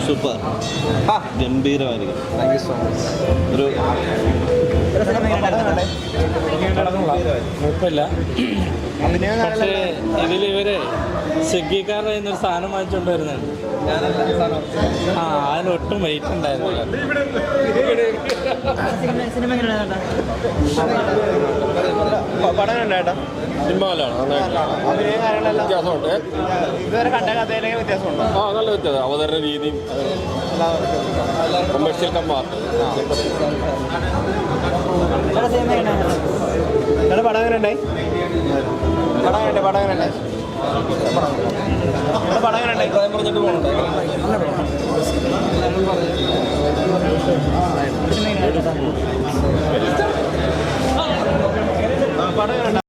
Super, ഗംഭീരമായിരിക്കും. Thank you so much. ഒരു കുഴപ്പമില്ല. പക്ഷേ ഇതിലിവര് സ്വിഗ്ഗിക്കാരുടെ ഒരു സാധനം വാങ്ങിച്ചുകൊണ്ട് വരുന്നുണ്ട്. അതിനൊട്ടും വെയിറ്റ് ഉണ്ടായിരുന്നില്ല. പടം കണ്ടേട്ടാ? സിനിമ വ്യത്യാസമുണ്ട്. ഇതുവരെ കണ്ട കഥയിലേക്ക് വ്യത്യാസമുണ്ടോ? നല്ല വ്യത്യാസം. അവതരണ രീതിയും കൊമേഴ്ഷ്യൽ കമ്പാർട്ട്. പടം എങ്ങനെ ഉണ്ടായി? പടം എങ്ങനെ പടം എങ്ങനെ ഉണ്ടായി? പടം എങ്ങനെ ഉണ്ടായി? പറഞ്ഞിട്ട് പോകുന്നുണ്ട്. പടം എങ്ങനെ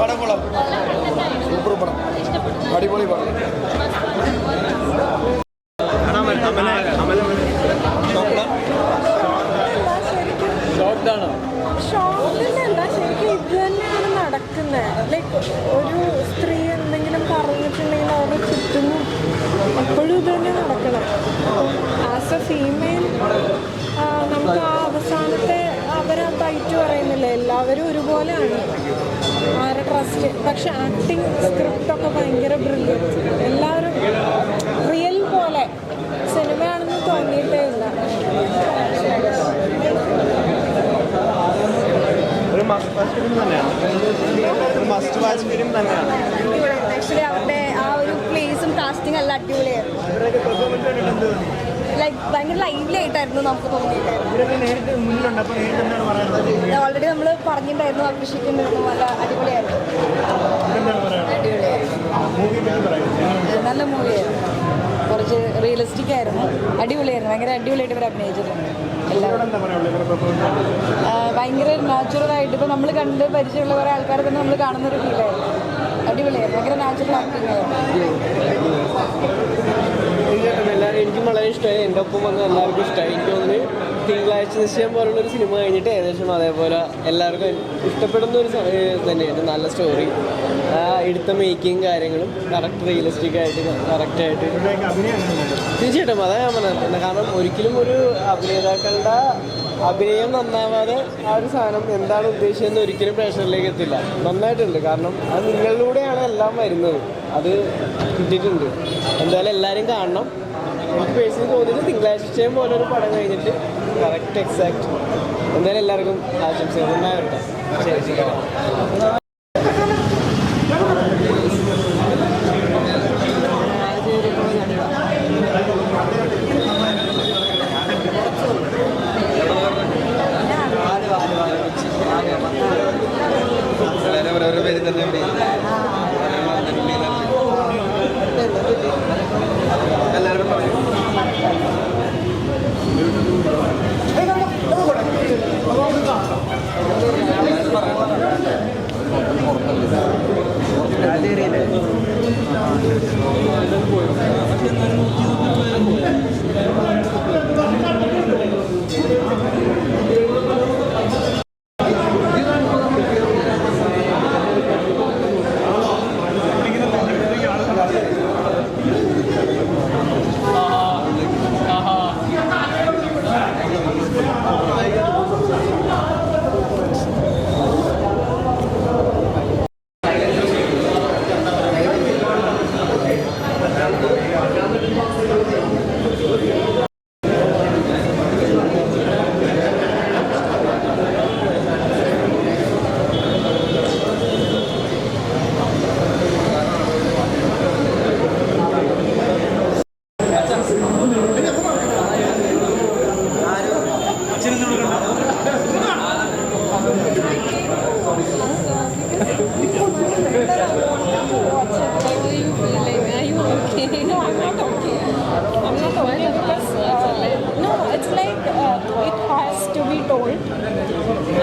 പടം കൊള്ളാം. സൂപ്പർ പടം, അടിപൊളി പടം. ഷോക്കിലല്ല, ശരിക്കും ഇത് തന്നെയാണ് നടക്കുന്നത്. ലൈക്ക് ഒരു സ്ത്രീ എന്തെങ്കിലും പറഞ്ഞിട്ടുണ്ടെങ്കിൽ അവരുടെ ചുറ്റും എപ്പോഴും ഇത് തന്നെ നടക്കണം. ആസ് എ ഫീമെയിൽ നമുക്ക് ആ അവസാനത്തെ അവരാ ബൈറ്റ് പറയുന്നില്ല, എല്ലാവരും ഒരുപോലെയാണ്, ആരെ ട്രസ്റ്റ്. പക്ഷെ ആക്ടിങ് സ്ക്രിപ്റ്റൊക്കെ ഭയങ്കര ബ്രില്യൻറ്റ്. എല്ലാവരും റിയൽ പോലെ സിനിമയാണെന്ന് തോന്നിയിട്ടേ ഇല്ല. ഒരു മസ്റ്റ് വാച്ച് ഫിലിം തന്നെയാണ്. ഒരു മസ്റ്റ് വാച്ച് ഫിലിം തന്നെയാണ്. ആക്ച്വലി അവരുടെ ആ ഒരു പ്ലേസും കാസ്റ്റിംഗ് എല്ലാം അടിപൊളിയായിരുന്നു. ലൈക്ക് ഭയങ്കര ലൈവ്ലി ആയിട്ടായിരുന്നു നമുക്ക് തോന്നിയിട്ടായിരുന്നു. ഓൾറെഡി നമ്മൾ പറഞ്ഞിട്ടുണ്ടായിരുന്നു, അപ്രീഷിയേറ്റ് നല്ല അടിപൊളിയായിരുന്നു. നല്ല മൂവിയായിരുന്നു. കുറച്ച് റിയലിസ്റ്റിക് ആയിരുന്നു, അടിപൊളിയായിരുന്നു. ഭയങ്കര അടിപൊളിയായിട്ട് ഇവർ അഭിനയിച്ചിട്ടുണ്ട് എല്ലാവരും. ഭയങ്കര നാച്ചുറലായിട്ട് ഇപ്പോൾ നമ്മൾ കണ്ട് പരിചയമുള്ള കുറേ ആൾക്കാരെ തന്നെ നമ്മൾ കാണുന്നൊരു ഫീലായിരുന്നു. അടിപൊളിയായിരുന്നു, ഭയങ്കര നാച്ചുറൽ ആക്ടിങ് ആയിരുന്നു. എനിക്കും വളരെ ഇഷ്ടമായി. എൻ്റെ ഒപ്പം വന്ന് എല്ലാവർക്കും ഇഷ്ടമായി. എനിക്ക് തോന്നുന്നു തിങ്കളാഴ്ച നിശ്ചയം പോലുള്ളൊരു സിനിമ കഴിഞ്ഞിട്ട് ഏകദേശം അതേപോലെ എല്ലാവർക്കും ഇഷ്ടപ്പെടുന്ന ഒരു തന്നെയാണ്. നല്ല സ്റ്റോറി, എടുത്ത മേക്കിങ് കാര്യങ്ങളും കറക്റ്റ് റിയലിസ്റ്റിക് ആയിട്ട് കറക്റ്റായിട്ട് തീർച്ചയായിട്ടും അതാ ഞാൻ പറഞ്ഞത്. കാരണം ഒരിക്കലും ഒരു അഭിനേതാക്കളുടെ അഭിനയം നന്നാവാതെ ആ ഒരു സാധനം എന്താണ് ഉദ്ദേശിച്ചതെന്ന് ഒരിക്കലും പ്രേക്ഷകരിലേക്ക് എത്തില്ല. നന്നായിട്ടുണ്ട്. കാരണം അത് നിങ്ങളിലൂടെയാണ് എല്ലാം വരുന്നത്. അത് കിട്ടിയിട്ടുണ്ട്. എന്തായാലും എല്ലാവരും കാണണം. എനിക്ക് പേഴ്സണലി തോന്നിയിട്ട് തിങ്കളാഴ്ചയും പോലെ ഒരു പടം കഴിഞ്ഞിട്ട് കറക്റ്റ് എക്സാക്ട് എന്തായാലും എല്ലാവർക്കും ആശംസകൾ ഉണ്ടാവട്ടെ. ശരി.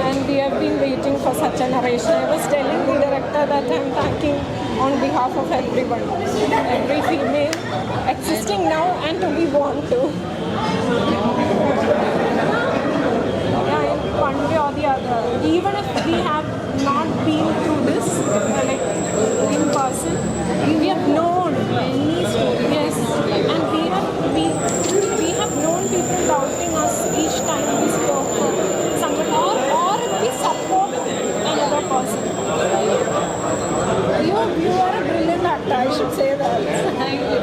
And we have been waiting for such a narration. I was telling the director that I'm thanking on behalf of everyone, every female existing now and to be born to. Yeah, in one way or the other. even if we have not been through this, like in person, we have known many stories, and we have known people doubting us each time we spoke for something, or we support another person. You are a brilliant actor, I should say that. Thank you.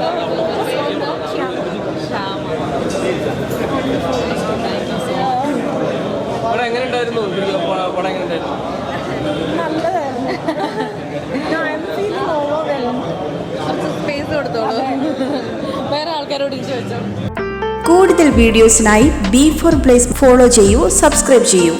പടം എങ്ങനെ ഉണ്ടായിരുന്നു? പടം എങ്ങനെ ഉണ്ടായിരുന്നു? നല്ലതായിരുന്നു. I am feeling overwhelmed. കുറച്ച് space കൊടുത്തോളൂ, വേറെ ആൾക്കാരോട് ചോദിച്ചോ. കൂടുതൽ വീഡിയോസിനായി B4 Place ഫോളോ ചെയ്യൂ, സബ്സ്ക്രൈബ് ചെയ്യൂ.